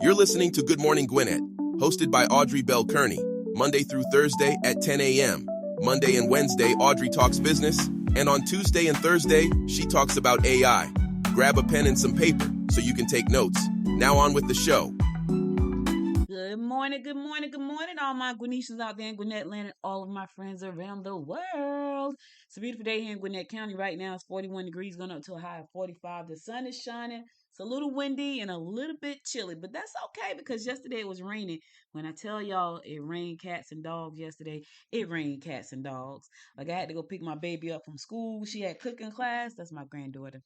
You're listening to Good Morning Gwinnett, hosted by Audrey Bell-Kearney, Monday through Thursday at 10 a.m. Monday and Wednesday, Audrey talks business, and on Tuesday and Thursday, she talks about AI. Grab a pen and some paper so you can take notes. Now on with the show. Good morning, good morning, good morning, all my Gwinnetians out there in Gwinnett land and all of my friends around the world. It's a beautiful day here in Gwinnett County. Right now it's 41 degrees, going up to a high of 45. The sun is shining. It's a little windy and a little bit chilly, but that's okay because yesterday it was raining. When I tell y'all it rained cats and dogs yesterday, it rained cats and dogs. Like I had to go pick my baby up from school. She had cooking class. That's my granddaughter.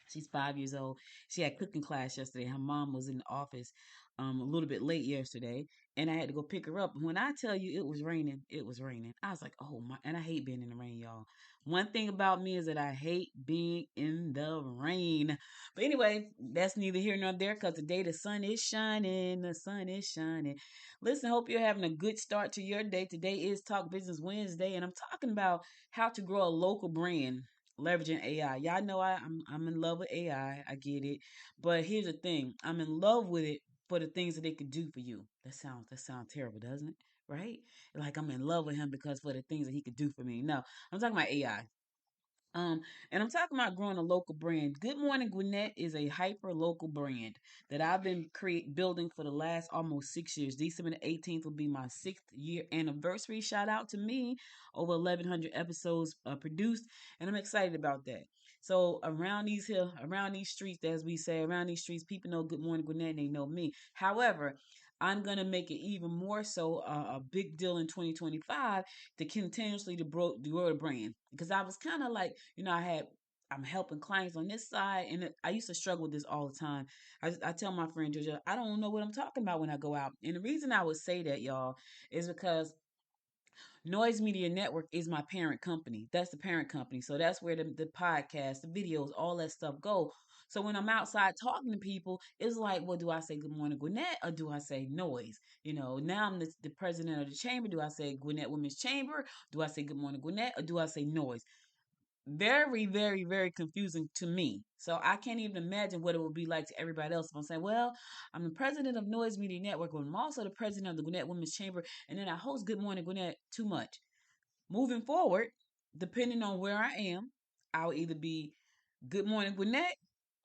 She's 5 years old. She had cooking class yesterday. Her mom was in the office a little bit late yesterday, and I had to go pick her up. When I tell you it was raining, it was raining. I was like, oh my, and I hate being in the rain, y'all. One thing about me is that I hate being in the rain. But anyway, that's neither here nor there because today the sun is shining. The sun is shining. Listen, hope you're having a good start to your day. Today is Talk Business Wednesday, and I'm talking about how to grow a local brand leveraging AI. Y'all know I'm in love with AI. I get it. But here's the thing. I'm in love with it for the things that it could do for you. That sounds terrible, doesn't it? Right? Like I'm in love with him because for the things that he could do for me. No, I'm talking about AI. Um, and I'm talking about growing a local brand. Good Morning Gwinnett is a hyper local brand that I've been building for the last almost 6 years. December the 18th will be my 6th year anniversary. Shout out to me, over 1,100 episodes produced, and I'm excited about that. So around these streets, as we say, around these streets, people know Good Morning Gwinnett, and they know me. However, I'm gonna make it even more so a big deal in 2025 to continuously to grow the brand because I was kind of like, I'm helping clients on this side, and I used to struggle with this all the time. I tell my friend Georgia, I don't know what I'm talking about when I go out, and the reason I would say that, y'all, is because Noise Media Network is my parent company. That's the parent company, so that's where the podcast, the videos, all that stuff go. So when I'm outside talking to people, it's like, well, do I say Good Morning Gwinnett or do I say Noise? Now I'm the president of the chamber. Do I say Gwinnett Women's Chamber? Do I say Good Morning Gwinnett or do I say Noise? Very, very, very confusing to me. So I can't even imagine what it would be like to everybody else if I'm saying, well, I'm the president of Noise Media Network, but I'm also the president of the Gwinnett Women's Chamber, and then I host Good Morning Gwinnett too much. Moving forward, depending on where I am, I'll either be Good Morning Gwinnett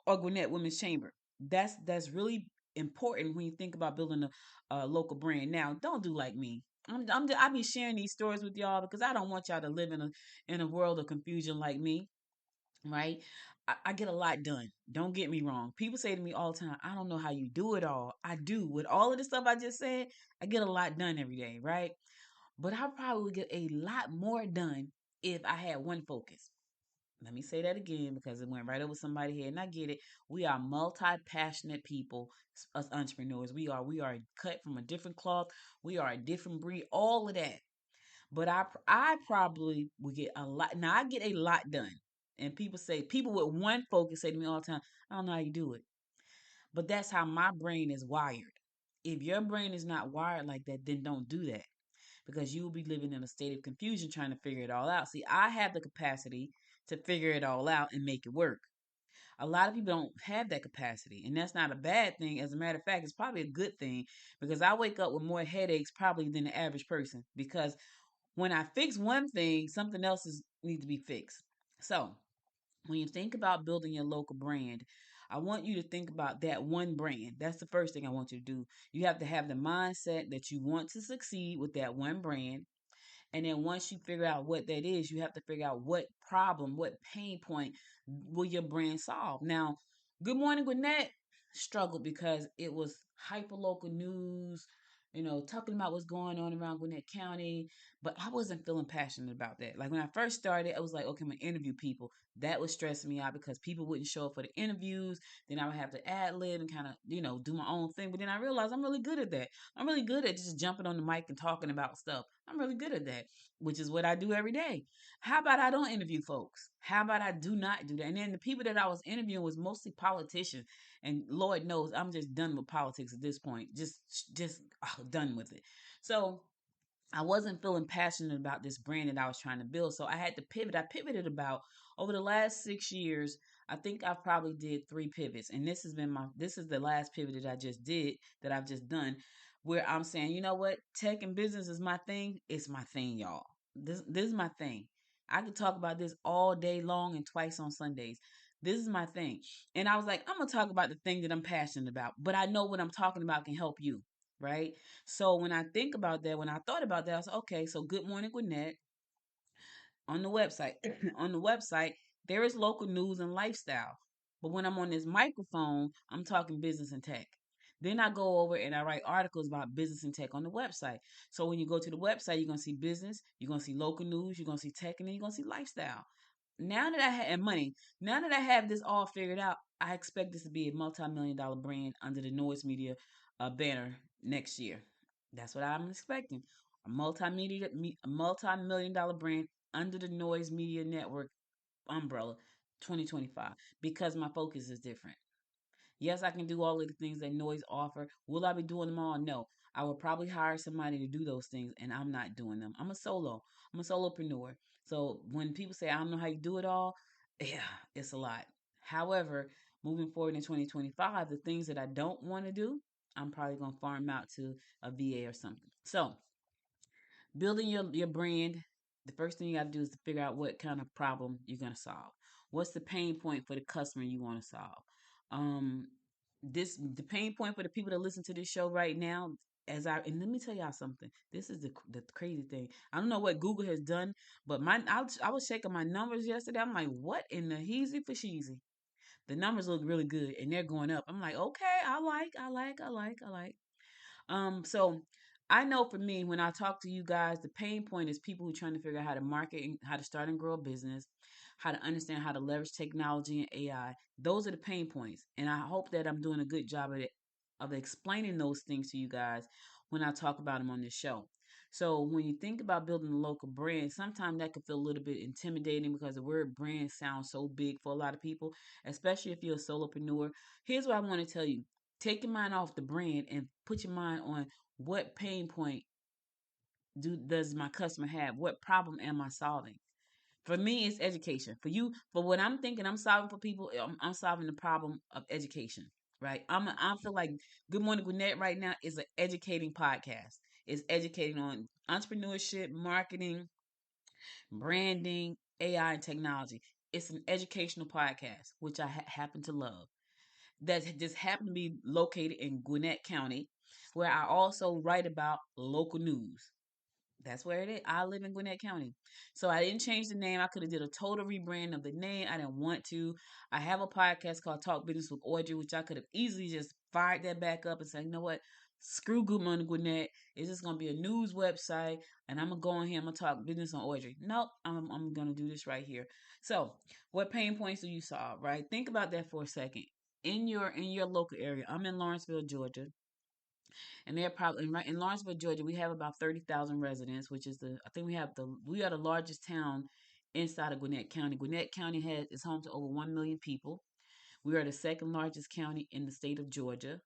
or Gwinnett Women's Chamber. That's really important when you think about building a local brand. Now, don't do like me. I be sharing these stories with y'all because I don't want y'all to live in a world of confusion like me, right? I get a lot done. Don't get me wrong. People say to me all the time, I don't know how you do it all. I do. With all of the stuff I just said, I get a lot done every day, right? But I probably would get a lot more done if I had one focus. Let me say that again because it went right over somebody's head, and I get it. We are multi-passionate people, us entrepreneurs. We are cut from a different cloth. We are a different breed. All of that. But I probably would get a lot. Now I get a lot done, and people with one focus say to me all the time, "I don't know how you do it," but that's how my brain is wired. If your brain is not wired like that, then don't do that because you will be living in a state of confusion trying to figure it all out. See, I have the capacity to figure it all out and make it work. A lot of people don't have that capacity, and that's not a bad thing. As a matter of fact, it's probably a good thing because I wake up with more headaches probably than the average person because when I fix one thing, something else needs to be fixed. So, when you think about building your local brand, I want you to think about that one brand. That's the first thing I want you to do. You have to have the mindset that you want to succeed with that one brand. And then once you figure out what that is, you have to figure out what problem, what pain point will your brand solve. Now, Good Morning Gwinnett struggled because it was hyper local news, talking about what's going on around Gwinnett County. But I wasn't feeling passionate about that. Like when I first started, I was like, okay, I'm gonna interview people. That was stressing me out because people wouldn't show up for the interviews. Then I would have to ad lib and kind of, do my own thing. But then I realized I'm really good at that. I'm really good at just jumping on the mic and talking about stuff. I'm really good at that, which is what I do every day. How about I don't interview folks? How about I do not do that? And then the people that I was interviewing was mostly politicians, and Lord knows I'm just done with politics at this point. Just done with it. So I wasn't feeling passionate about this brand that I was trying to build. So I had to pivot. I pivoted about over the last 6 years. I think I probably did 3 pivots, and this is the last pivot that I just did that I've just done, where I'm saying, you know what, tech and business is my thing. It's my thing, y'all. This is my thing. I could talk about this all day long and twice on Sundays. This is my thing. And I was like, I'm gonna talk about the thing that I'm passionate about, but I know what I'm talking about can help you, right? So when I think about that, when I thought about that, I was like, okay, so Good Morning Gwinnett on the website. On the website, there is local news and lifestyle. But when I'm on this microphone, I'm talking business and tech. Then I go over and I write articles about business and tech on the website. So when you go to the website, you're gonna see business, you're gonna see local news, you're gonna see tech, and then you're gonna see lifestyle. Now that I have and money, now that I have this all figured out, I expect this to be a multi-million-dollar brand under the Noise Media banner next year. That's what I'm expecting. A multi-million dollar brand under the Noise Media Network umbrella 2025 because my focus is different. Yes, I can do all of the things that Noise offer. Will I be doing them all? No. I will probably hire somebody to do those things, and I'm not doing them. I'm a solo. I'm a solopreneur. So when people say I don't know how you do it all, yeah, it's a lot. However, moving forward in 2025, the things that I don't want to do, I'm probably gonna farm out to a VA or something. So building your brand, the first thing you got to do is to figure out what kind of problem you're going to solve. What's the pain point for the customer you want to solve? Um, this the pain point for the people that listen to this show right now. And let me tell y'all something. This is the crazy thing. I don't know what Google has done, but I was checking my numbers yesterday. I'm like, what in the heezy for sheezy? The numbers look really good and they're going up. I'm like, okay, I like. So I know for me, when I talk to you guys, the pain point is people who are trying to figure out how to market, and how to start and grow a business, how to understand how to leverage technology and AI. Those are the pain points, and I hope that I'm doing a good job of it, of explaining those things to you guys when I talk about them on this show. So when you think about building a local brand, sometimes that can feel a little bit intimidating because the word brand sounds so big for a lot of people, especially if you're a solopreneur. Here's what I want to tell you. Take your mind off the brand and put your mind on what pain point does my customer have? What problem am I solving? For me, it's education. For you, for what I'm thinking, I'm solving for people. I'm solving the problem of education. Right? I feel like Good Morning Gwinnett right now is an educating podcast. It's educating on entrepreneurship, marketing, branding, AI, and technology. It's an educational podcast, which I happen to love, that just happened to be located in Gwinnett County, where I also write about local news. That's where it is. I live in Gwinnett County. So I didn't change the name. I could have did a total rebrand of the name. I didn't want to. I have a podcast called Talk Business with Audrey, which I could have easily just fired that back up and said, you know what? Screw Good Morning Gwinnett. It's just gonna be a news website, and I'm gonna go on here. I'm gonna talk business on Audrey. Nope, I'm gonna do this right here. So, what pain points do you solve? Right? Think about that for a second. In your local area, I'm in Lawrenceville, Georgia, and they're probably in Lawrenceville, Georgia. We have about 30,000 residents, which is the I think we are the largest town inside of Gwinnett County. Gwinnett County is home to over 1 million people. We are the second largest county in the state of Georgia.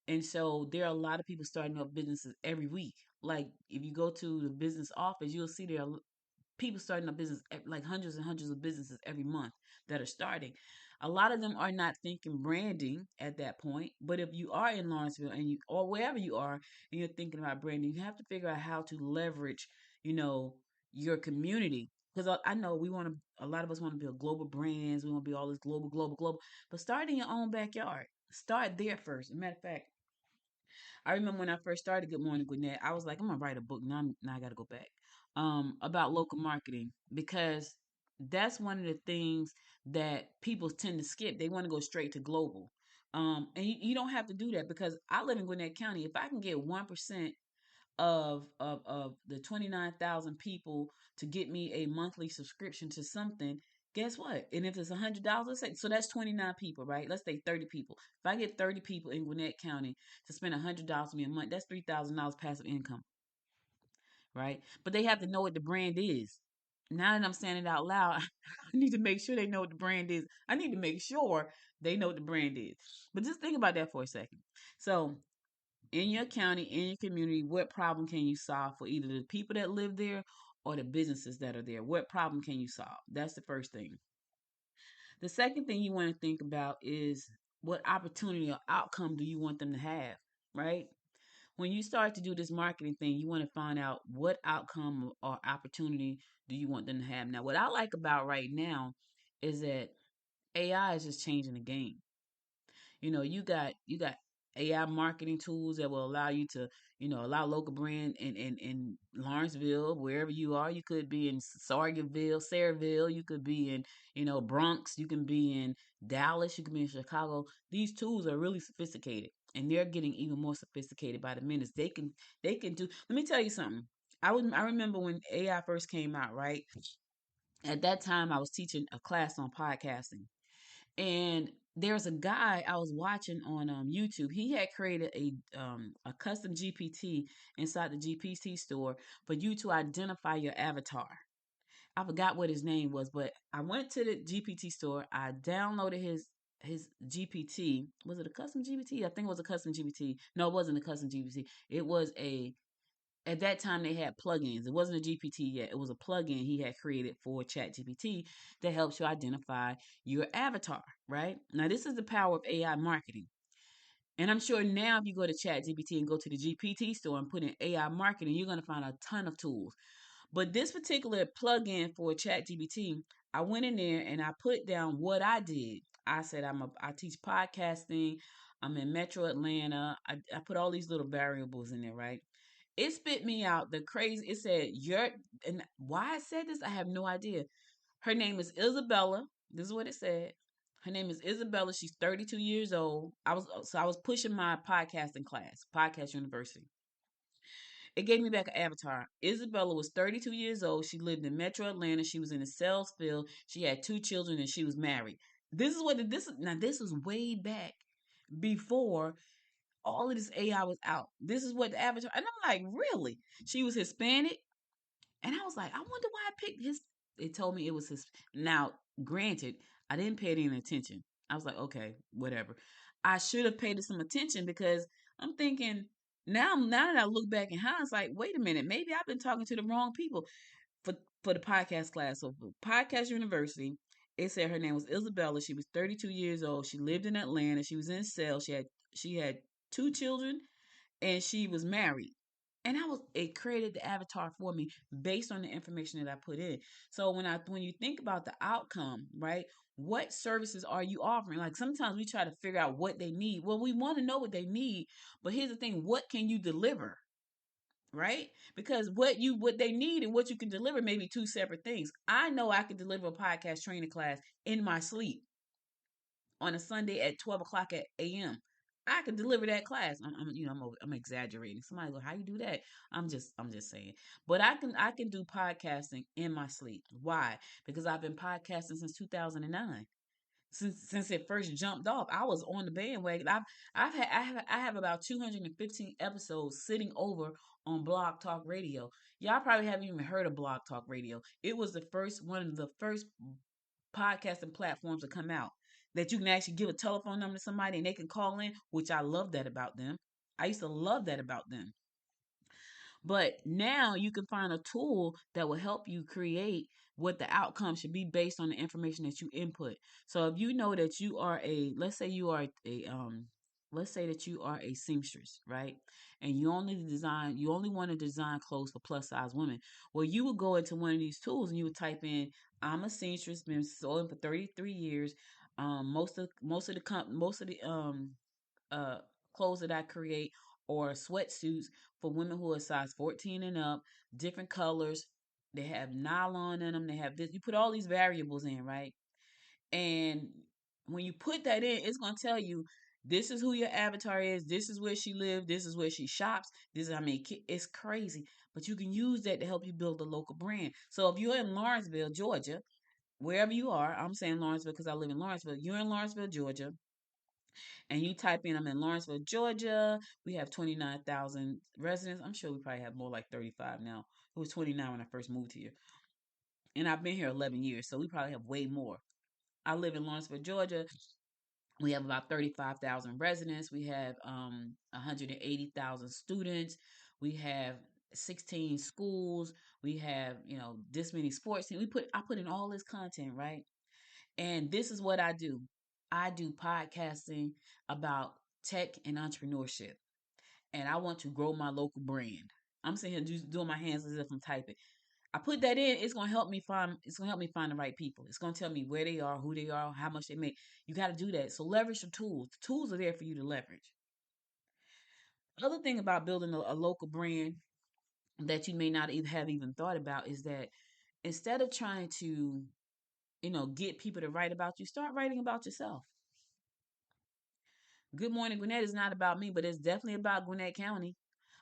And so there are a lot of people starting up businesses every week. Like if you go to the business office, you'll see there are people starting a business, like hundreds and hundreds of businesses every month that are starting. A lot of them are not thinking branding at that point, but if you are in Lawrenceville and you or wherever you are and you're thinking about branding, you have to figure out how to leverage, you know, your community. Because I know a lot of us want to build global brands. We want to be all this global. But start in your own backyard. Start there first. As a matter of fact, I remember when I first started Good Morning Gwinnett, I was like, I'm gonna write a book. Now I gotta go back. About local marketing because that's one of the things that people tend to skip. They want to go straight to global. And you don't have to do that because I live in Gwinnett County. If I can get 1% of the 29,000 people to get me a monthly subscription to something, guess what? And if it's $100, let's say, so that's 29 people, right? Let's say 30 people. If I get 30 people in Gwinnett County to spend $100 for me a month, that's $3,000 passive income, right? But they have to know what the brand is. Now that I'm saying it out loud, I need to make sure they know what the brand is. I need to make sure they know what the brand is. But just think about that for a second. So in your county, in your community, what problem can you solve for either the people that live there or the businesses that are there? What problem can you solve? That's the first thing. The second thing you want to think about is what opportunity or outcome do you want them to have, right? When you start to do this marketing thing, you want to find out what outcome or opportunity do you want them to have. Now, what I like about right now is that AI is just changing the game. You got AI marketing tools that will allow you to, allow local brand in Lawrenceville, wherever you are. You could be in Sayreville, you could be in, Bronx, you can be in Dallas, you can be in Chicago. These tools are really sophisticated and they're getting even more sophisticated by the minutes. They can do, let me tell you something. I remember when AI first came out, right? At that time I was teaching a class on podcasting. And there's a guy I was watching on YouTube. He had created a custom GPT inside the GPT store for you to identify your avatar. I forgot what his name was, but I went to the GPT store. I downloaded his GPT. Was it a custom GPT? I think it was a custom GPT. No, it wasn't a custom GPT. It was a At that time they had plugins. It wasn't a GPT yet. It was a plugin he had created for ChatGPT that helps you identify your avatar, right? Now this is the power of AI marketing. And I'm sure now if you go to ChatGPT and go to the GPT store and put in AI marketing, you're going to find a ton of tools. But this particular plugin for ChatGPT, I went in there and I put down what I did. I said I teach podcasting. I'm in Metro Atlanta. I put all these little variables in there, right? It spit me out the crazy. It said your and why I said this, I have no idea. Her name is Isabella. This is what it said. Her name is Isabella. She's 32 years old. I was pushing my podcasting class, podcast university. It gave me back an avatar. Isabella was 32 years old. She lived in Metro Atlanta. She was in the sales field. She had two children and she was married. This was way back before all of this AI was out. This is what the avatar, and I'm like, really? She was Hispanic, and I was like, I wonder why I picked his. It told me it was his. Now, granted, I didn't pay any attention. I was like, okay, whatever. I should have paid it some attention because I'm thinking now that I look back in hindsight, wait a minute, maybe I've been talking to the wrong people for for the podcast class. So for podcast university, it said her name was Isabella. She was 32 years old. She lived in Atlanta. She was in sales. She had two children and she was married. And it created the avatar for me based on the information that I put in. So when you think about the outcome, right? What services are you offering? Like sometimes we try to figure out what they need. Well, we want to know what they need, but here's the thing, what can you deliver? Right? Because what they need and what you can deliver may be two separate things. I know I can deliver a podcast training class in my sleep on a Sunday at 12 o'clock a.m. I could deliver that class. I'm exaggerating. Somebody go, how you do that? I'm just saying. But I can do podcasting in my sleep. Why? Because I've been podcasting since 2009. Since it first jumped off, I was on the bandwagon. I have about 215 episodes sitting over on Blog Talk Radio. Y'all probably haven't even heard of Blog Talk Radio. It was one of the first podcasting platforms to come out that you can actually give a telephone number to somebody and they can call in, which I love that about them. I used to love that about them. But now you can find a tool that will help you create what the outcome should be based on the information that you input. So if you know that you are let's say that you are a seamstress, right? And you only want to design clothes for plus size women. Well, you would go into one of these tools and you would type in, I'm a seamstress, been sewing for 33 years. Most of the uh clothes that I create or sweatsuits for women who are size 14 and up, different colors. They have nylon in them. They have this. You put all these variables in, right? And when you put that in, it's going to tell you this is who your avatar is. This is where she lives. This is where she shops. It's crazy. But you can use that to help you build a local brand. So if you're in Lawrenceville, Georgia, wherever you are, I'm saying Lawrenceville because I live in Lawrenceville. You're in Lawrenceville, Georgia, and you type in, I'm in Lawrenceville, Georgia. We have 29,000 residents. I'm sure we probably have more like 35 now. It was 29 when I first moved here. And I've been here 11 years, so we probably have way more. I live in Lawrenceville, Georgia. We have about 35,000 residents. We have 180,000 students. We have 16 schools. We have, this many sports. I put in all this content, right? And this is what I do. I do podcasting about tech and entrepreneurship. And I want to grow my local brand. I'm sitting here just doing my hands as if I'm typing. I put that in, it's gonna help me find the right people. It's gonna tell me where they are, who they are, how much they make. You gotta do that. So leverage the tools. The tools are there for you to leverage. The other thing about building a local brand that you may not even have even thought about is that instead of trying to, get people to write about you, start writing about yourself. Good Morning Gwinnett is not about me, but it's definitely about Gwinnett County.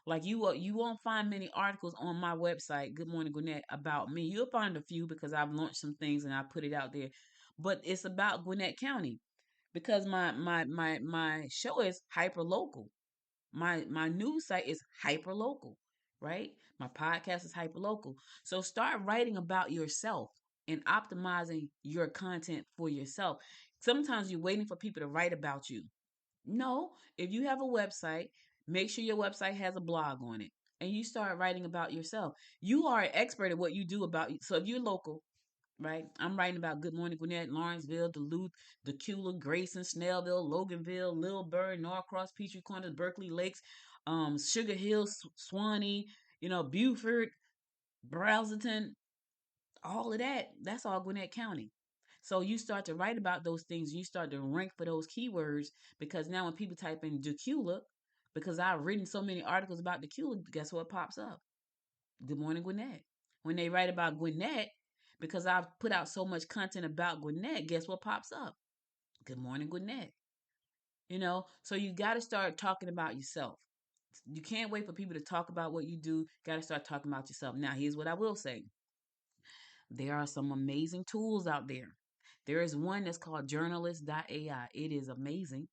Like you won't find many articles on my website, Good Morning Gwinnett, about me. You'll find a few because I've launched some things and I put it out there, but it's about Gwinnett County because my show is hyper local. My news site is hyper local, right? My podcast is hyper local. So start writing about yourself and optimizing your content for yourself. Sometimes you're waiting for people to write about you. No, if you have a website, make sure your website has a blog on it and you start writing about yourself. You are an expert at what you do about so if you're local, right? I'm writing about Good Morning Gwinnett, Lawrenceville, Duluth, Decula, Grayson, Snellville, Loganville, Little Bird, Norcross, Peachtree Corners, Berkeley Lakes, Sugar Hill, Swanee, Buford, Browserton, all of that. That's all Gwinnett County. So you start to write about those things. You start to rank for those keywords because now when people type in Decula, because I've written so many articles about Decula, guess what pops up? Good Morning Gwinnett. When they write about Gwinnett, because I've put out so much content about Gwinnett, guess what pops up? Good Morning Gwinnett. So you got to start talking about yourself. You can't wait for people to talk about what you do. Got to start talking about yourself. Now, here's what I will say. There are some amazing tools out there. There is one that's called journalist.ai. It is amazing.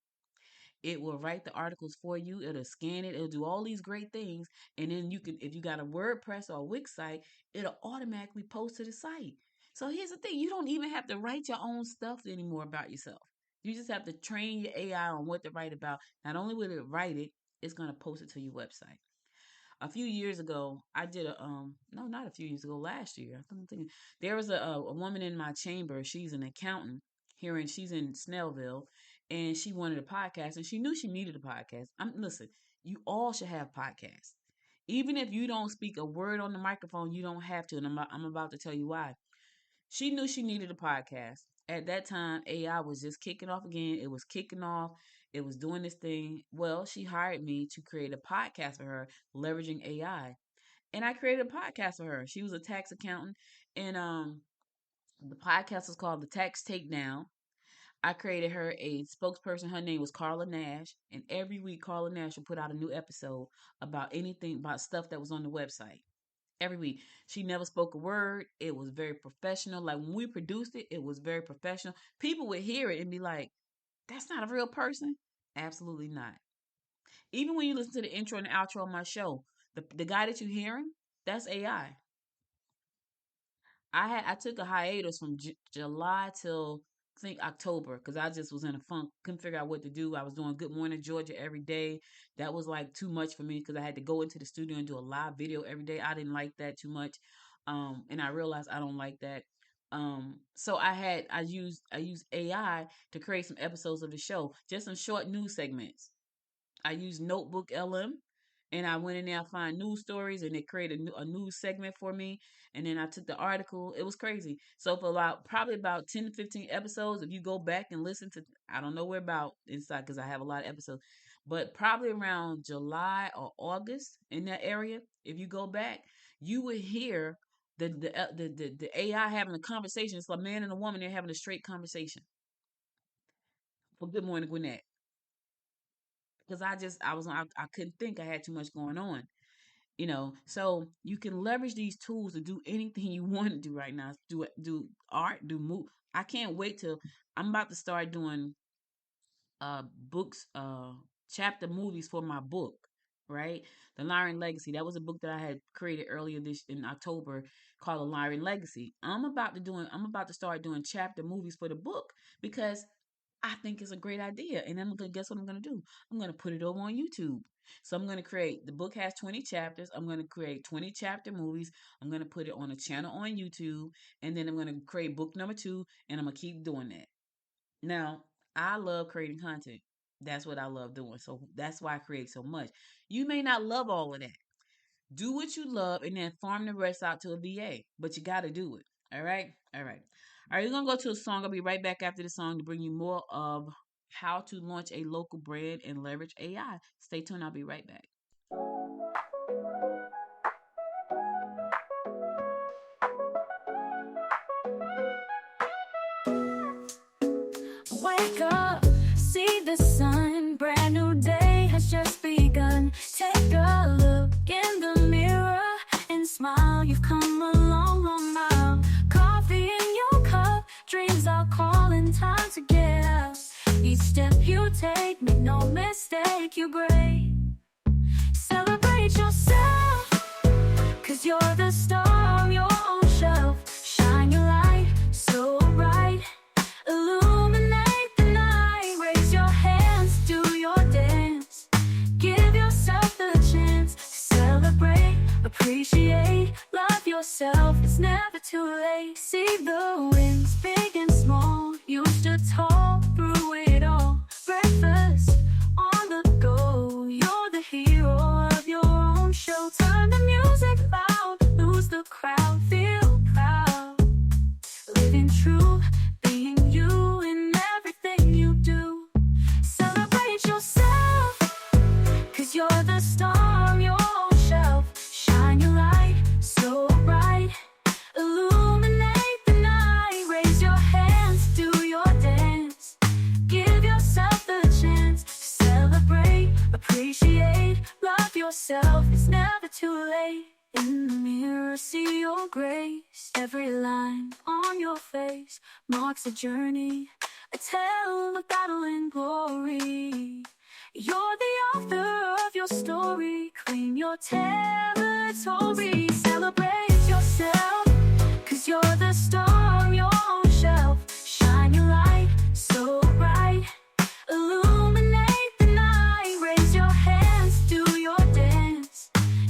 It will write the articles for you. It'll scan it. It'll do all these great things. And then you can, if you got a WordPress or a Wix site, it'll automatically post to the site. So here's the thing. You don't even have to write your own stuff anymore about yourself. You just have to train your AI on what to write about. Not only will it write it, it's going to post it to your website. A few years ago, I did a no, not a few years ago, last year. I'm thinking there was a woman in my chamber. She's an accountant here, and she's in Snellville, and she wanted a podcast, and she knew she needed a podcast. Listen, you all should have podcasts, even if you don't speak a word on the microphone. You don't have to, and I'm about to tell you why. She knew she needed a podcast. At that time, AI was just kicking off again. It was kicking off. It was doing this thing. Well, she hired me to create a podcast for her, leveraging AI. And I created a podcast for her. She was a tax accountant, and the podcast was called The Tax Takedown. I created her a spokesperson. Her name was Carla Nash, and every week Carla Nash would put out a new episode about anything about stuff that was on the website every week. She never spoke a word. It was very professional. Like when we produced it, it was very professional. People would hear it and be like, that's not a real person. Absolutely not. Even when you listen to the intro and the outro of my show, the guy that you're hearing, that's AI. I took a hiatus from July till I think October because I just was in a funk, couldn't figure out what to do. I was doing Good Morning Georgia every day. That was like too much for me because I had to go into the studio and do a live video every day. I didn't like that too much, and I realized I don't like that. So I used AI to create some episodes of the show, just some short news segments. I used Notebook LM, and I went in there, I find news stories, and it created a news segment for me. And then I took the article. It was crazy. So for probably about 10 to 15 episodes, if you go back and listen to, I don't know where about inside because I have a lot of episodes, but probably around July or August in that area, if you go back, you would hear the AI having a conversation. It's like a man and a woman. They're having a straight conversation for Good Morning Gwinnett because I couldn't think. I had too much going on. So you can leverage these tools to do anything you want to do right now. Do art, do move. I can't wait till I'm about to start doing books, chapter movies for my book, right? The Lyron Legacy. That was a book that I had created earlier this in October called The Lyron Legacy. I'm about to start doing chapter movies for the book because I think it's a great idea. And then I'm gonna guess what I'm gonna do? I'm gonna put it over on YouTube. So I'm gonna create the book has 20 chapters. I'm gonna create 20 chapter movies. I'm gonna put it on a channel on YouTube, and then I'm gonna create book number two, and I'm gonna keep doing that. Now, I love creating content. That's what I love doing. So that's why I create so much. You may not love all of that. Do what you love and then farm the rest out to a VA. But you got to do it. All right? All right. All right, we're going to go to a song. I'll be right back after the song to bring you more of how to launch a local brand and leverage AI. Stay tuned. I'll be right back. Wake up, see the sun, brand new day has just begun. Take a look in the mirror and smile, you've come a long, long mile. Coffee in your cup, dreams are calling, time to get up. Each step you take, make no mistake, you're great. Celebrate yourself, 'cause you're the star on your own shelf. Shine your light so bright, illuminate the night. Raise your hands, do your dance. Give yourself the chance to celebrate, appreciate, love yourself. It's never too late. See the wins, big and small. You stood tall through it all. Breakfast on the go. You're the hero of your own show. Turn the music loud, lose the crowd, feel proud. Living true, being you in everything you do. Celebrate yourself, 'cause you're the star on your own shelf. Shine your light so bright, illuminate the night. Raise your hands, do your dance. Give yourself the chance to celebrate, appreciate, love yourself. It's never too late. In the mirror, see your grace. Every line on your face marks a journey, a tale of battle and glory. You're the author of your story. Claim your territory. Celebrate yourself, 'cause you're the star on your own shelf. Shine your light so bright, illuminate the night. Raise your hands, do your dance.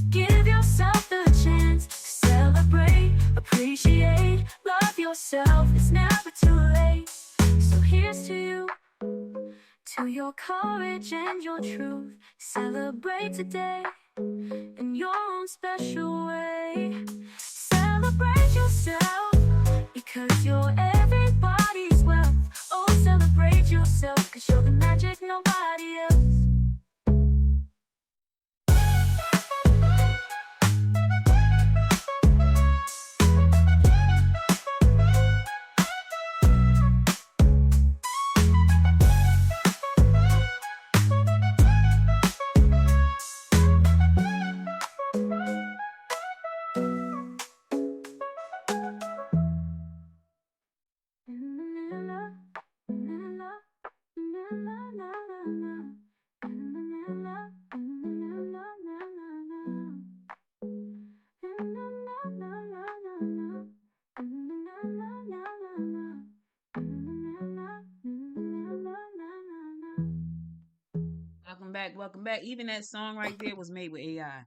Give yourself the chance to celebrate, appreciate, love yourself. It's never too late. So here's to you, to your courage and your truth. Celebrate today in your own special way. Celebrate yourself, because you're everybody's wealth. Oh, celebrate yourself, 'cause you're the magic nobody else. Welcome back. Welcome back. Even that song right there was made with AI.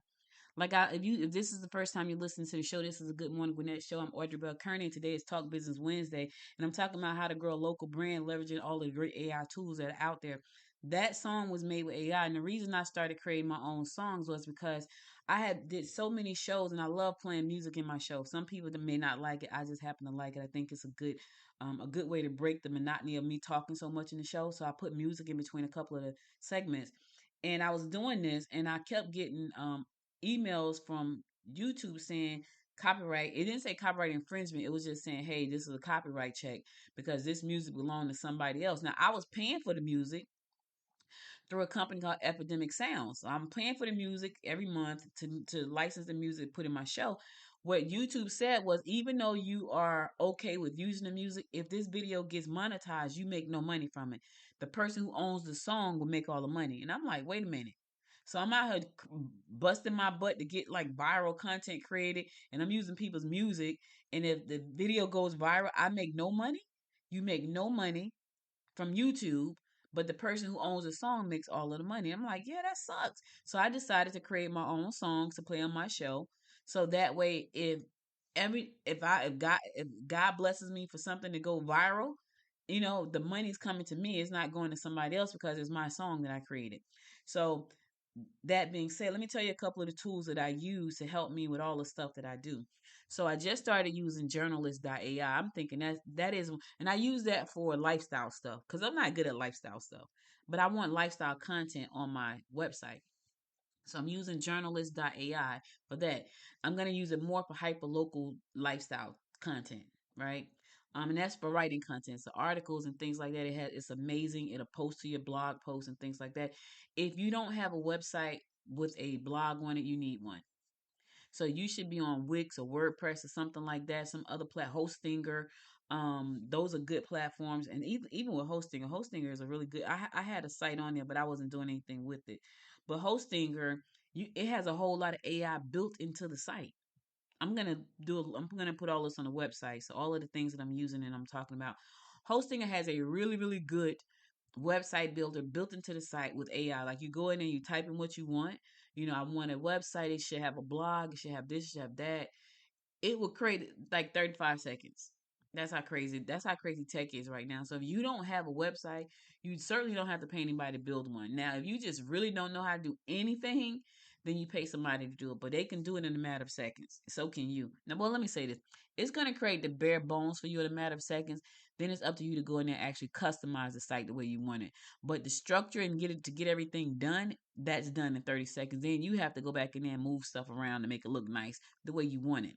If this is the first time you listen to the show, this is a Good Morning Gwinnett show. I'm Audrey Bell-Kearney, and today is Talk Business Wednesday, and I'm talking about how to grow a local brand, leveraging all the great AI tools that are out there. That song was made with AI, and the reason I started creating my own songs was because I had did so many shows, and I love playing music in my show. Some people that may not like it, I just happen to like it. I think it's a good way to break the monotony of me talking so much in the show. So I put music in between a couple of the segments, and I was doing this, and I kept getting emails from YouTube saying copyright. It didn't say copyright infringement. It was just saying, hey, this is a copyright check because this music belonged to somebody else. Now, I was paying for the music through a company called Epidemic Sounds. So I'm paying for the music every month to license the music, put in my show. What YouTube said was, even though you are okay with using the music, if this video gets monetized, you make no money from it. The person who owns the song will make all the money. And I'm like, wait a minute. So I'm out here busting my butt to get like viral content created, and I'm using people's music. And if the video goes viral, I make no money. You make no money from YouTube, but the person who owns the song makes all of the money. I'm like, yeah, that sucks. So I decided to create my own songs to play on my show. So that way, if God blesses me for something to go viral, the money's coming to me. It's not going to somebody else because it's my song that I created. So that being said, let me tell you a couple of the tools that I use to help me with all the stuff that I do. So I just started using journalist.ai. I'm thinking that is, and I use that for lifestyle stuff because I'm not good at lifestyle stuff, but I want lifestyle content on my website. So I'm using journalist.ai for that. I'm going to use it more for hyperlocal lifestyle content, right? And that's for writing content. So articles and things like that. It's amazing. It'll post to your blog posts and things like that. If you don't have a website with a blog on it, you need one. So you should be on Wix or WordPress or something like that. Some other Hostinger. Those are good platforms. And even with Hostinger is a really good. I had a site on there, but I wasn't doing anything with it. But Hostinger, it has a whole lot of AI built into the site. I'm gonna put all this on the website. So all of the things that I'm using and I'm talking about. Hostinger has a really, really good website builder built into the site with AI. Like you go in and you type in what you want. I want a website. It should have a blog. It should have this. It should have that. It will create like 35 seconds. That's how crazy tech is right now. So if you don't have a website, you certainly don't have to pay anybody to build one. Now, if you just really don't know how to do anything, then you pay somebody to do it. But they can do it in a matter of seconds. So can you. Now, well, let me say this. It's going to create the bare bones for you in a matter of seconds. Then it's up to you to go in there and actually customize the site the way you want it. But the structure and get everything done, that's done in 30 seconds. Then you have to go back in there and move stuff around to make it look nice the way you want it.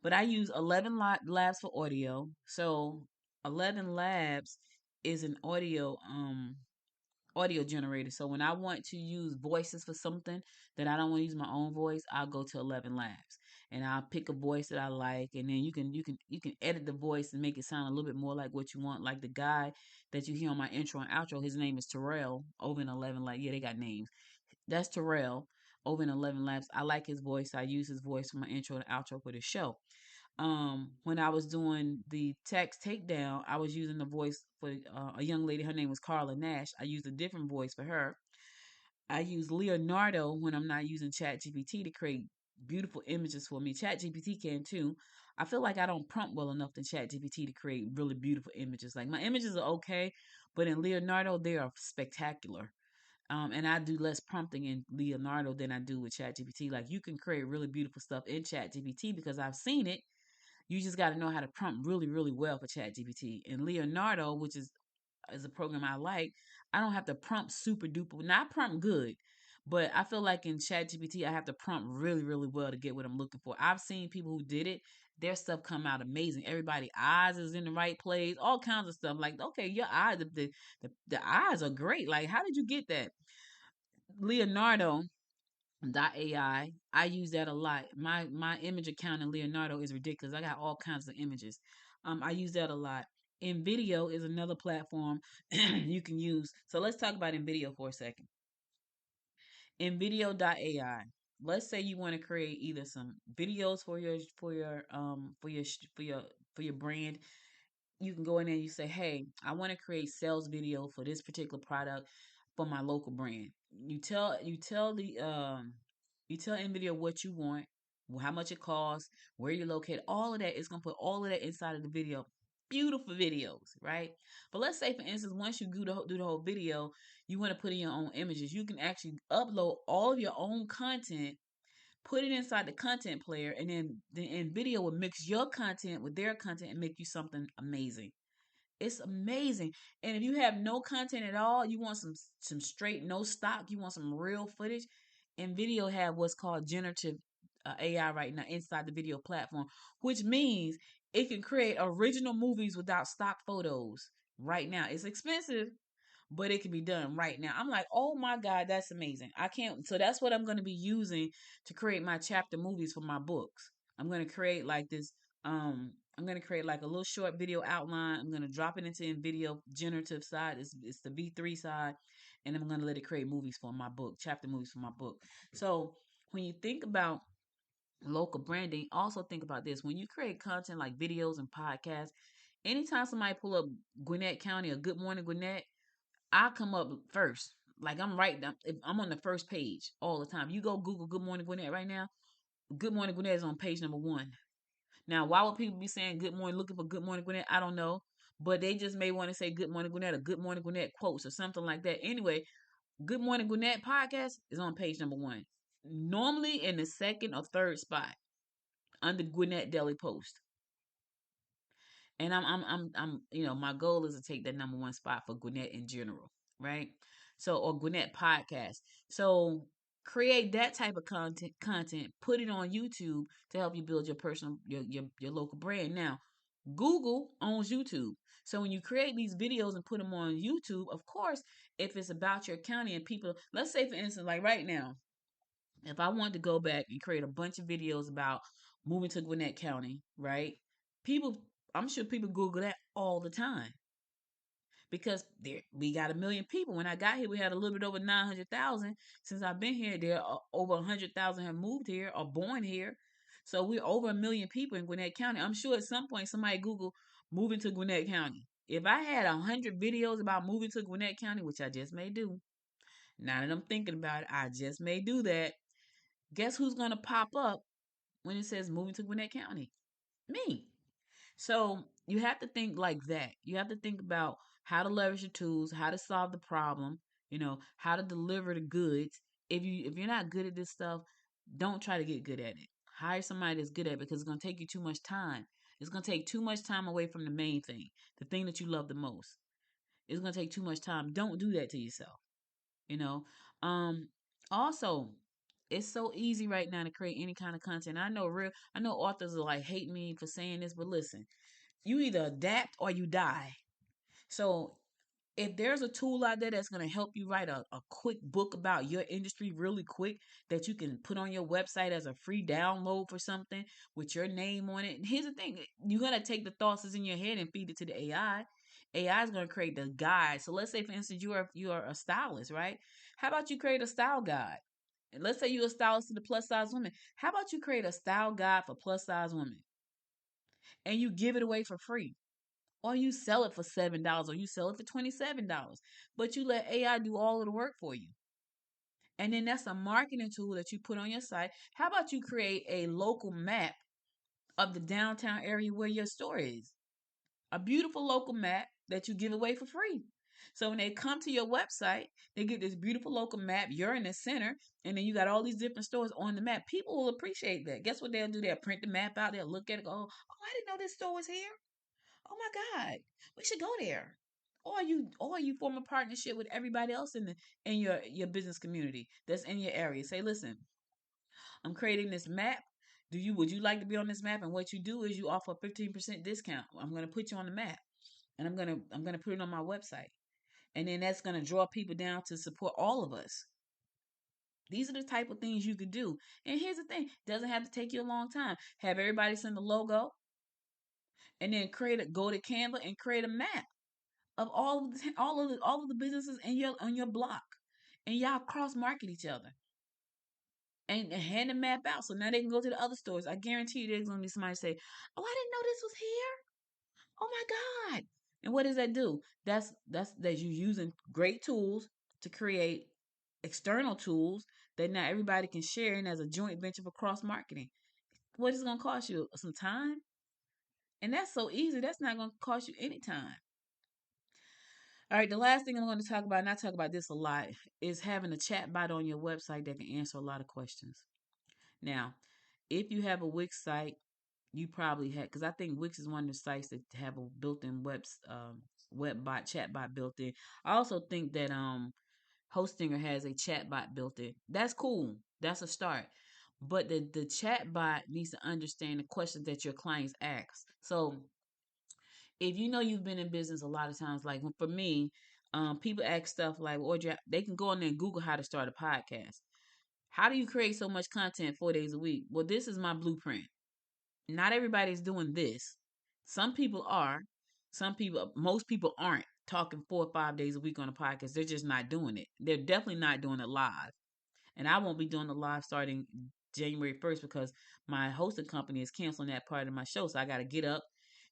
But I use 11 Labs for audio. So 11 Labs is an audio generator. So when I want to use voices for something that I don't want to use my own voice, I'll go to 11 Labs and I'll pick a voice that I like, and then you can edit the voice and make it sound a little bit more like what you want. Like the guy that you hear on my intro and outro, his name is Terrell over in 11 Labs. Yeah, they got names. That's Terrell over in 11 Labs. I like his voice. I use his voice for my intro and outro for the show. When I was doing the text takedown, I was using the voice for a young lady. Her name was Carla Nash. I used a different voice for her. I use Leonardo when I'm not using ChatGPT to create beautiful images for me. ChatGPT can too. I feel like I don't prompt well enough in ChatGPT to create really beautiful images. Like my images are okay, but in Leonardo they are spectacular. And I do less prompting in Leonardo than I do with ChatGPT. Like you can create really beautiful stuff in ChatGPT because I've seen it. You just got to know how to prompt really, really well for ChatGPT. And Leonardo, which is a program I like, I don't have to prompt super duper, not prompt good, but I feel like in ChatGPT, I have to prompt really, really well to get what I'm looking for. I've seen people who did it, their stuff come out amazing. Everybody eyes is in the right place, all kinds of stuff. Like, okay, your eyes, the eyes are great. Like, how did you get that? Leonardo AI. I use that a lot. My image account in Leonardo is ridiculous. I got all kinds of images. I use that a lot. InVideo is another platform you can use. So let's talk about InVideo for a second. InVideo.ai. Let's say you want to create either some videos for your brand. You can go in there and you say, hey, I want to create sales video for this particular product for my local brand. You tell NVIDIA what you want, how much it costs, where you're located, all of that. It's gonna put all of that inside of the video. Beautiful videos, right? But let's say, for instance, once you do the whole video, you want to put in your own images. You can actually upload all of your own content, put it inside the content player, and then the NVIDIA will mix your content with their content and make you something amazing. It's amazing. And if you have no content at all, you want some straight no stock, you want some real footage, and video have what's called generative AI right now inside the video platform, which means it can create original movies without stock photos. Right now, it's expensive, but it can be done right now. I'm like, oh my God, that's amazing. I can't. So that's what I'm going to be using to create my chapter movies for my books. I'm going to create like this. I'm going to create like a little short video outline. I'm going to drop it into NVIDIA generative side. It's the V3 side. And I'm going to let it create movies for my book, chapter movies for my book. So when you think about local branding, also think about this. When you create content like videos and podcasts, Anytime somebody pull up Gwinnett County or Good Morning Gwinnett, I come up first. Like I'm right down. I'm on the first page all the time. You go Google Good Morning Gwinnett right now. Good Morning Gwinnett is on page number one. Now, why would people be saying Good Morning, looking for Good Morning Gwinnett? I don't know, but they just may want to say Good Morning Gwinnett or Good Morning Gwinnett quotes or something like that. Anyway, Good Morning Gwinnett podcast is on page number one. Normally in the second or third spot under Gwinnett Daily Post. And my goal is to take that number one spot for Gwinnett in general, right? So, or Gwinnett podcast. So, create that type of content, put it on YouTube to help you build your personal, your local brand. Now, Google owns YouTube. So when you create these videos and put them on YouTube, of course, if it's about your county and people, let's say for instance, like right now, if I wanted to go back and create a bunch of videos about moving to Gwinnett County, right? People, I'm sure people Google that all the time because there we got 1 million people. When I got here, we had a little bit over 900,000. Since I've been here, there are over 100,000 have moved here or born here. So we're over 1 million people in Gwinnett County. I'm sure at some point somebody Google moving to Gwinnett County. If I had 100 videos about moving to Gwinnett County, which I just may do, now that I'm thinking about it, I just may do that. Guess who's gonna pop up when it says moving to Gwinnett County? Me. So you have to think like that. You have to think about how to leverage your tools, how to solve the problem, how to deliver the goods. If you're not good at this stuff, don't try to get good at it. Hire somebody that's good at it because it's gonna take you too much time. It's gonna take too much time away from the main thing, the thing that you love the most. It's gonna take too much time. Don't do that to yourself. You know. Also, it's so easy right now to create any kind of content. I know authors are like hate me for saying this, but listen, you either adapt or you die. So if there's a tool out there that's going to help you write a quick book about your industry really quick that you can put on your website as a free download for something with your name on it. Here's the thing. You're going to take the thoughts that's in your head and feed it to the AI. AI is going to create the guide. So let's say, for instance, you are a stylist, right? How about you create a style guide? And let's say you're a stylist to the plus size women. How about you create a style guide for plus size women and you give it away for free? Or you sell it for $7 or you sell it for $27. But you let AI do all of the work for you. And then that's a marketing tool that you put on your site. How about you create a local map of the downtown area where your store is? A beautiful local map that you give away for free. So when they come to your website, they get this beautiful local map. You're in the center, and then you got all these different stores on the map. People will appreciate that. Guess what they'll do? They'll print the map out. They'll look at it. Go, oh, I didn't know this store was here. Oh my God, we should go there. Or you form a partnership with everybody else in your business community that's in your area. Say, listen, I'm creating this map. Would you like to be on this map? And what you do is you offer a 15% discount. I'm gonna put you on the map and I'm gonna put it on my website. And then that's gonna draw people down to support all of us. These are the type of things you could do. And here's the thing, doesn't have to take you a long time. Have everybody send a logo and then go to Canva and create a map of all of the businesses in your on your block, and y'all cross market each other and hand the map out so now they can go to the other stores. I guarantee you, there's gonna be somebody say, "Oh, I didn't know this was here. Oh my God!" And what does that do? That's you using great tools to create external tools that now everybody can share and as a joint venture for cross marketing. What is it gonna cost you? Some time, and that's so easy. That's not gonna cost you any time. All right, the last thing I'm going to talk about, and I talk about this a lot, is having a chat bot on your website that can answer a lot of questions. Now, if you have a Wix site, you probably have, because I think Wix is one of the sites that have a built-in web bot, chat bot built in. I also think that Hostinger has a chat bot built in. That's cool. That's a start. But the chat bot needs to understand the questions that your clients ask. So if you know you've been in business a lot of times, like for me, people ask stuff like, Audrey, they can go on there and Google how to start a podcast. How do you create so much content 4 days a week? Well, this is my blueprint. Not everybody's doing this. Some people are. Most people aren't talking 4 or 5 days a week on a podcast. They're just not doing it. They're definitely not doing it live. And I won't be doing the live starting January 1st because my hosting company is canceling that part of my show. So I got to get up,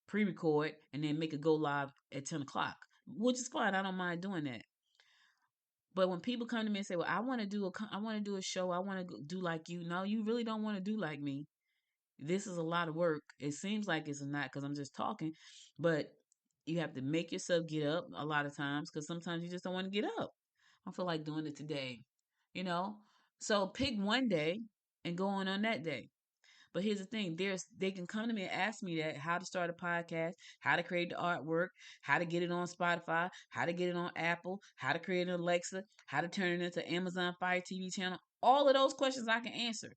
pre-record, and then make it go live at 10 o'clock, which is fine. I don't mind doing that. But when people come to me and say, "Well, I want to do a show. I want to do like you," no, you really don't want to do like me. This is a lot of work. It seems like it's not because I'm just talking, but you have to make yourself get up a lot of times because sometimes you just don't want to get up. I feel like doing it today, you know. So pick one day and go on that day. But here's the thing: they can come to me and ask me that how to start a podcast, how to create the artwork, how to get it on Spotify, how to get it on Apple, how to create an Alexa, how to turn it into Amazon Fire TV channel. All of those questions I can answer.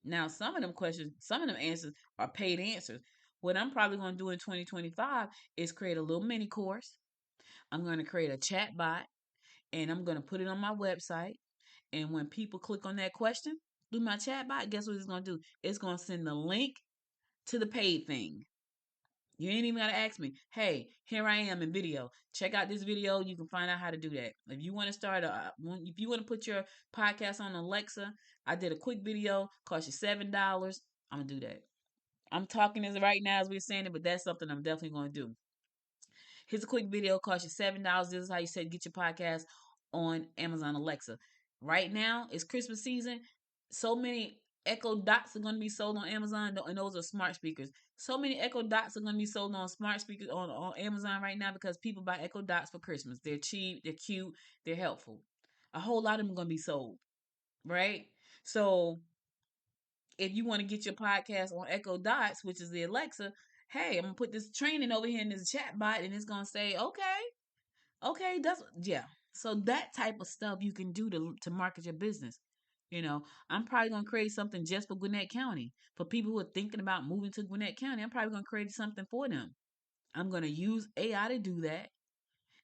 Now, some of them questions, some of them answers are paid answers. What I'm probably going to do in 2025 is create a little mini course. I'm going to create a chat bot and I'm going to put it on my website. And when people click on that question through my chat bot, guess what it's going to do? It's going to send the link to the paid thing. You ain't even got to ask me, hey, here I am in video. Check out this video. You can find out how to do that. If you want to if you want to put your podcast on Alexa, I did a quick video, cost you $7. I'm going to do that. I'm talking as right now as we're saying it, but that's something I'm definitely going to do. Here's a quick video, cost you $7. This is how you said get your podcast on Amazon Alexa. Right now, it's Christmas season. So many Echo Dots are going to be sold on Amazon, and those are smart speakers. So many Echo Dots are going to be sold on smart speakers on Amazon right now because people buy Echo Dots for Christmas. They're cheap, they're cute, they're helpful. A whole lot of them are going to be sold, right? So if you want to get your podcast on Echo Dots, which is the Alexa, hey, I'm gonna put this training over here in this chat bot, and it's gonna say, okay, that's yeah. So that type of stuff you can do to market your business. You know, I'm probably gonna create something just for Gwinnett County for people who are thinking about moving to Gwinnett County. I'm probably gonna create something for them. I'm gonna use AI to do that.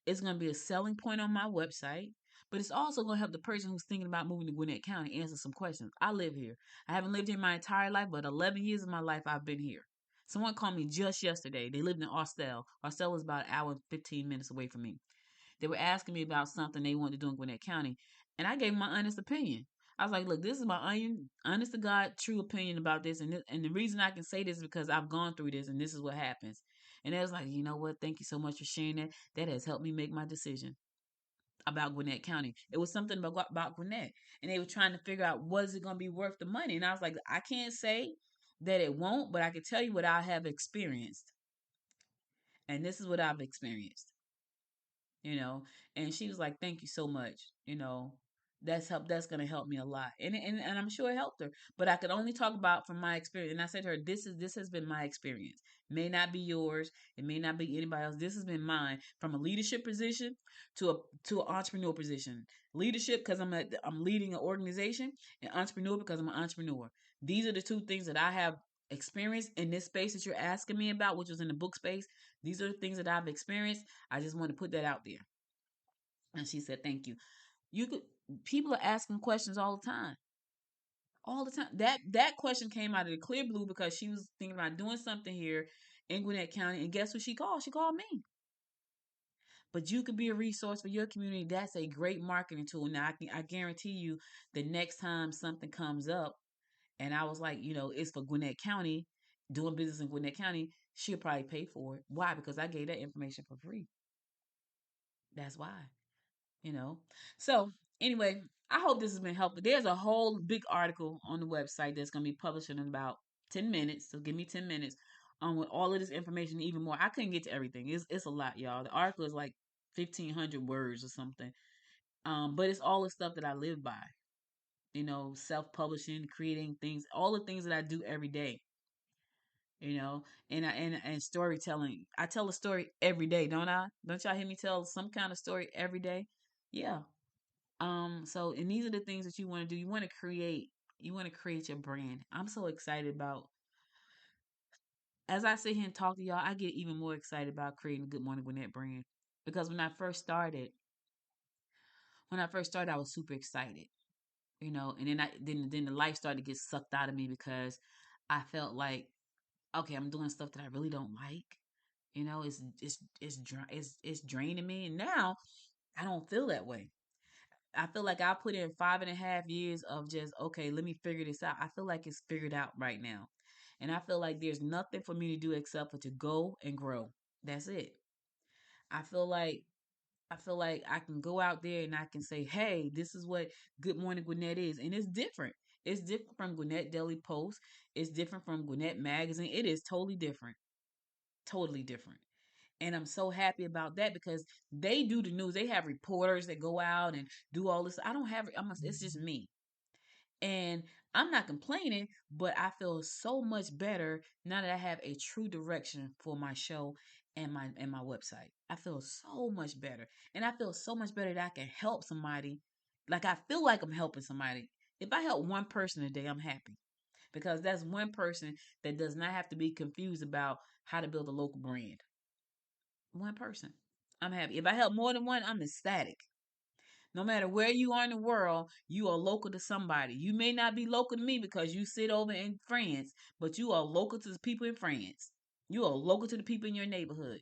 It's going to be a selling point on my website, but it's also going to help the person who's thinking about moving to Gwinnett County answer some questions. I live here. I haven't lived here my entire life, but 11 years of my life I've been here. Someone called me just yesterday. They lived in Austell. Austell is about an hour and 15 minutes away from me. They were asking me about something they wanted to do in Gwinnett County, and I gave my honest opinion. I was like, look, this is my honest to God, true opinion about this. And the reason I can say this is because I've gone through this and this is what happens. And they was like, you know what? Thank you so much for sharing that. That has helped me make my decision about Gwinnett County. It was something about Gwinnett. And they were trying to figure out, was it going to be worth the money? And I was like, I can't say that it won't, but I can tell you what I have experienced. And this is what I've experienced. And she was like, thank you so much. That's gonna help me a lot. And I'm sure it helped her. But I could only talk about from my experience. And I said to her, this has been my experience. May not be yours, it may not be anybody else. This has been mine from a leadership position to an entrepreneur position. Leadership because I'm leading an organization, and entrepreneur because I'm an entrepreneur. These are the two things that I have experienced in this space that you're asking me about, which was in the book space. These are the things that I've experienced. I just want to put that out there. And she said, thank you. People are asking questions all the time. All the time. That question came out of the clear blue because she was thinking about doing something here in Gwinnett County. And guess what she called? She called me. But you could be a resource for your community. That's a great marketing tool. Now I guarantee you the next time something comes up and I was like, it's for Gwinnett County, doing business in Gwinnett County, she'll probably pay for it. Why? Because I gave that information for free. That's why. you know. So anyway, I hope this has been helpful. There's a whole big article on the website that's going to be published in about 10 minutes. So give me 10 minutes with all of this information, even more. I couldn't get to everything. It's a lot, y'all. The article is like 1,500 words or something. But it's all the stuff that I live by. Self-publishing, creating things, all the things that I do every day. And storytelling. I tell a story every day, don't I? Don't y'all hear me tell some kind of story every day? Yeah. And these are the things that you want to do. You want to create your brand. I'm so excited about as I sit here and talk to y'all, I get even more excited about creating a Good Morning Gwinnett brand. Because when I first started, I was super excited. And then the life started to get sucked out of me because I felt like, okay, I'm doing stuff that I really don't like. It's draining me. And now I don't feel that way. I feel like I put in 5.5 years of just, okay, let me figure this out. I feel like it's figured out right now. And I feel like there's nothing for me to do except for to go and grow. That's it. I feel like I can go out there and I can say, "Hey, this is what Good Morning Gwinnett is," and it's different. It's different from Gwinnett Daily Post. It's different from Gwinnett Magazine. It is totally different. Totally different. And I'm so happy about that because they do the news. They have reporters that go out and do all this. I don't have. It's just me. And I'm not complaining, but I feel so much better now that I have a true direction for my show and my website. I feel so much better. And I feel so much better that I can help somebody. Like I feel like I'm helping somebody. If I help one person a day, I'm happy. Because that's one person that does not have to be confused about how to build a local brand. One person. I'm happy. If I help more than one, I'm ecstatic. No matter where you are in the world, you are local to somebody. You may not be local to me because you sit over in France, but you are local to the people in France. You are local to the people in your neighborhood.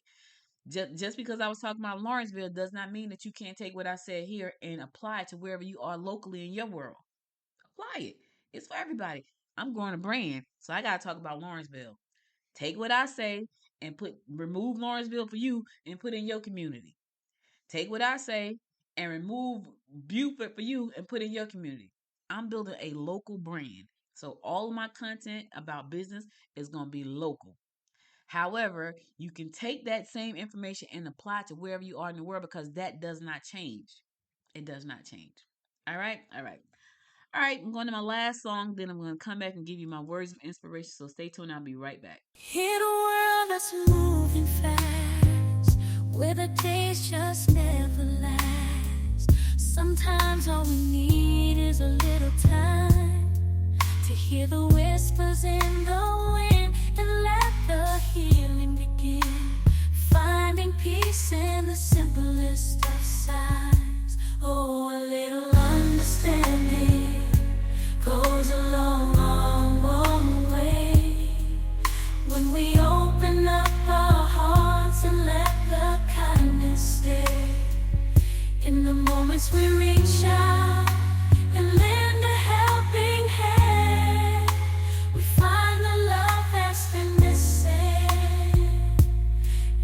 Just because I was talking about Lawrenceville does not mean that you can't take what I said here and apply it to wherever you are locally in your world. Apply it. It's for everybody. I'm growing a brand, so I gotta talk about Lawrenceville. Take what I say and remove Lawrenceville for you and put in your community. Take what I say and remove Buford for you and put in your community. I'm building a local brand. So all of my content about business is going to be local. However, you can take that same information and apply it to wherever you are in the world because that does not change. It does not change. All right? All right. All right, I'm going to my last song. Then I'm going to come back and give you my words of inspiration. So stay tuned. I'll be right back. In a world that's moving fast, where the days just never last, sometimes all we need is a little time to hear the whispers in the wind and let the healing begin. Finding peace in the simplest of signs. Oh, a little understanding goes a long, long, long way. When we open up our hearts and let the kindness stay. In the moments we reach out and lend a helping hand, we find the love that's been missing,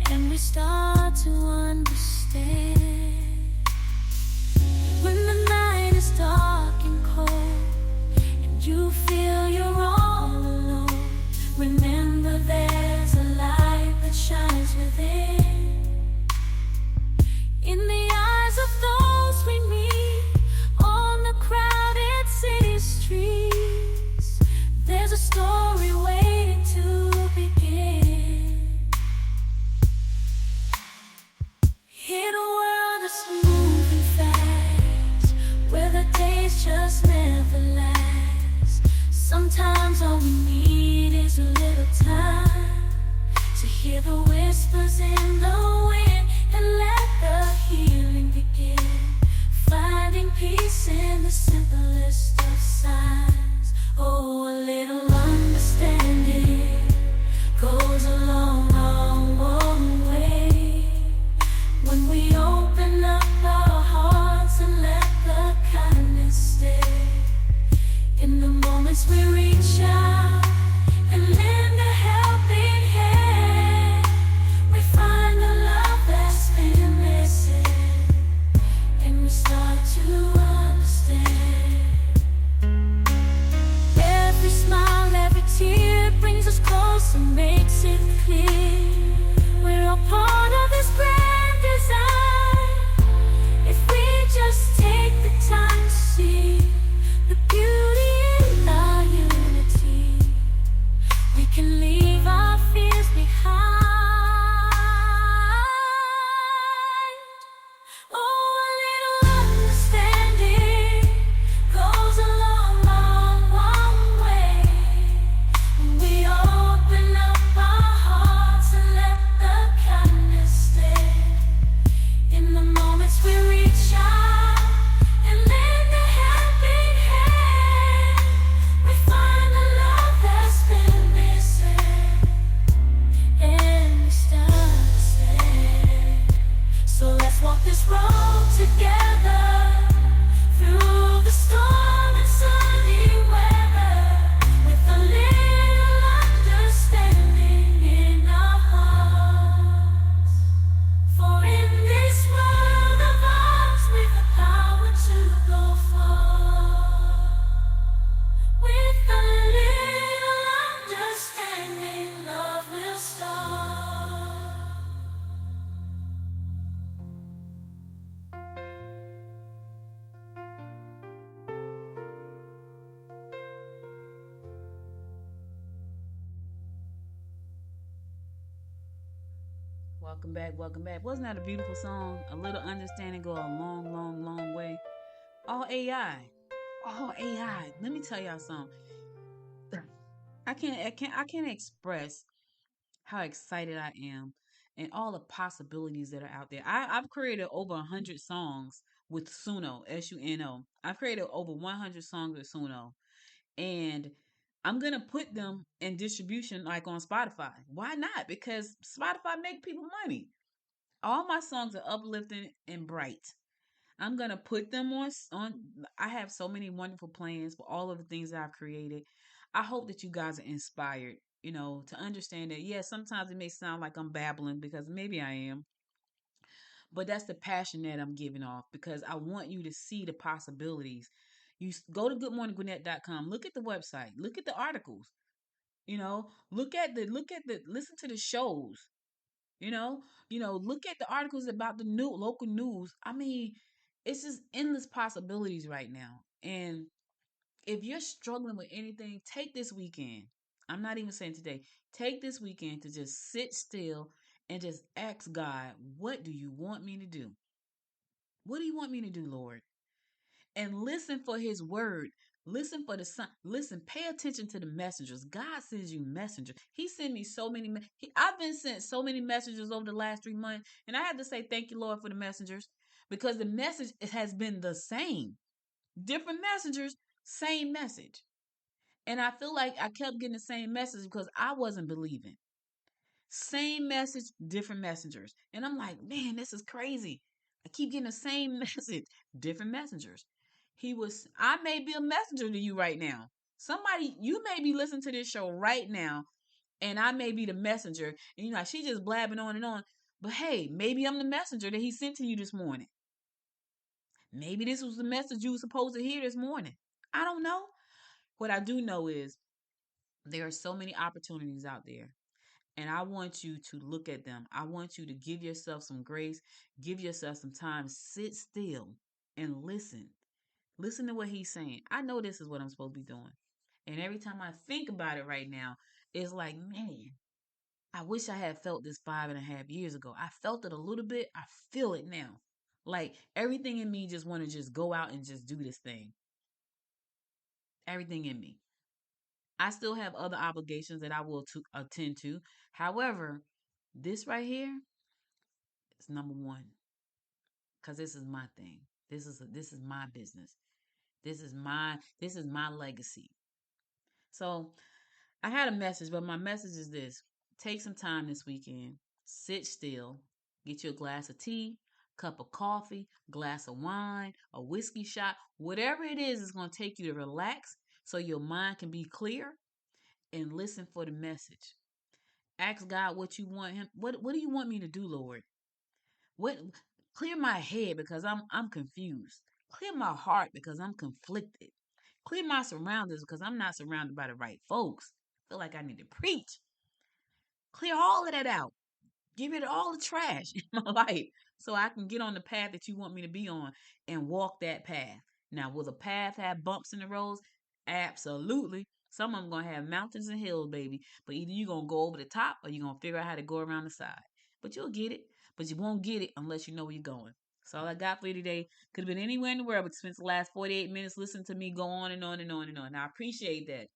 and we start to understand. When the night is dark and cold and you feel you're all alone, remember there's a light that shines within. In the eyes of those we meet on the crowded city streets, there's a story waiting to begin. In a world that's moving fast, where the days just never last, sometimes all we need is a little time to hear the whispers in the wind and let the healing begin. Finding peace in the simplest of signs. Oh, a little understanding goes a long, long, long way. When we open up our hearts and let the kindness stay. In the moments we reach out and lend a helping hand, we find the love that's been missing, and we start to understand. Every smile, every tear brings us closer, makes it clear we're a part of this grand design. If we just take the time to see the beauty in our unity, we can leave our fears behind. Oh, a little understanding goes a long, long, long way. When we open up our hearts and let the kindness Welcome back, welcome back. Wasn't that a beautiful song? A little understanding go a long, long, long way. All AI. All AI. Let me tell y'all something. I can't express how excited I am and all the possibilities that are out there. I've created over 100 songs with Suno, Suno. I've created over 100 songs with Suno. And I'm gonna put them in distribution like on Spotify. Why not? Because Spotify make people money. All my songs are uplifting and bright. I'm gonna put them on. I have so many wonderful plans for all of the things that I've created. I hope that you guys are inspired. To understand that. Yeah, sometimes it may sound like I'm babbling because maybe I am, but that's the passion that I'm giving off because I want you to see the possibilities. Go to goodmorninggwinnett.com. Look at the website. Look at the articles. Look at the listen to the shows. Look at the articles about the new local news. I mean, it's just endless possibilities right now. And if you're struggling with anything, take this weekend. I'm not even saying today. Take this weekend to just sit still and just ask God, what do you want me to do? What do you want me to do, Lord? And listen for his word. Listen for the son. Listen, pay attention to the messengers. God sends you messengers. He sent me so many. I've been sent so many messages over the last 3 months. And I had to say thank you, Lord, for the messengers because the message has been the same. Different messengers, same message. And I feel like I kept getting the same message because I wasn't believing. Same message, different messengers. And I'm like, man, this is crazy. I keep getting the same message, different messengers. I may be a messenger to you right now. You may be listening to this show right now, and I may be the messenger. And she just blabbing on and on. But hey, maybe I'm the messenger that he sent to you this morning. Maybe this was the message you were supposed to hear this morning. I don't know. What I do know is there are so many opportunities out there. And I want you to look at them. I want you to give yourself some grace, give yourself some time, sit still and listen. Listen to what he's saying. I know this is what I'm supposed to be doing. And every time I think about it right now, it's like, man, I wish I had felt this 5.5 years ago. I felt it a little bit. I feel it now. Like everything in me just want to just go out and just do this thing. Everything in me. I still have other obligations that I will attend to. However, this right here is number one because this is my thing. This is my business. This is my legacy. So I had a message, but my message is this: take some time this weekend, sit still, get you a glass of tea, cup of coffee, glass of wine, a whiskey shot, whatever it is going to take you to relax so your mind can be clear. And listen for the message. Ask God what you want him. What do you want me to do, Lord? What clear my head because I'm confused. Clear my heart because I'm conflicted. Clear my surroundings because I'm not surrounded by the right folks. I feel like I need to preach. Clear all of that out. Get rid of all the trash in my life so I can get on the path that you want me to be on and walk that path. Now, will the path have bumps in the roads? Absolutely. Some of them going to have mountains and hills, baby. But either you're going to go over the top or you're going to figure out how to go around the side. But you'll get it. But you won't get it unless you know where you're going. That's all I got for you today. Could have been anywhere in the world, but you spent the last 48 minutes listening to me go on and on and on and on. And I appreciate that.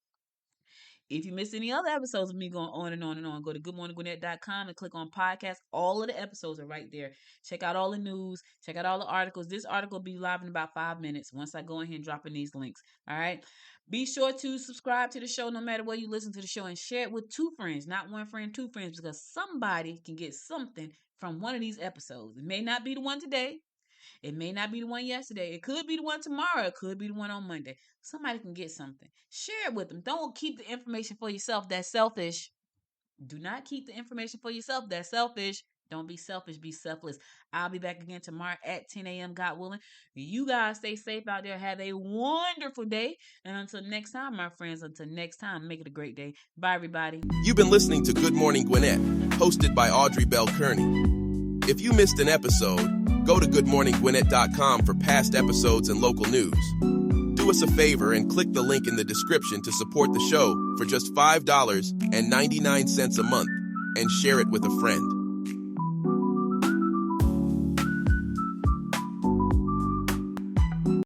If you missed any other episodes of me going on and on and on, go to goodmorninggwinnett.com and click on podcast. All of the episodes are right there. Check out all the news. Check out all the articles. This article will be live in about 5 minutes once I go in here and drop in these links. All right. Be sure to subscribe to the show no matter where you listen to the show and share it with 2 friends, not 1 friend, 2 friends, because somebody can get something from one of these episodes. It may not be the one today. It may not be the one yesterday. It could be the one tomorrow. It could be the one on Monday. Somebody can get something. Share it with them. Don't keep the information for yourself. That's selfish. Do not keep the information for yourself. That's selfish. Don't be selfish. Be selfless. I'll be back again tomorrow at 10 a.m. God willing. You guys stay safe out there. Have a wonderful day. And until next time, my friends, until next time, make it a great day. Bye, everybody. You've been listening to Good Morning Gwinnett, hosted by Audrey Bell-Kearney. If you missed an episode, go to goodmorninggwinnett.com for past episodes and local news. Do us a favor and click the link in the description to support the show for just $5.99 a month and share it with a friend.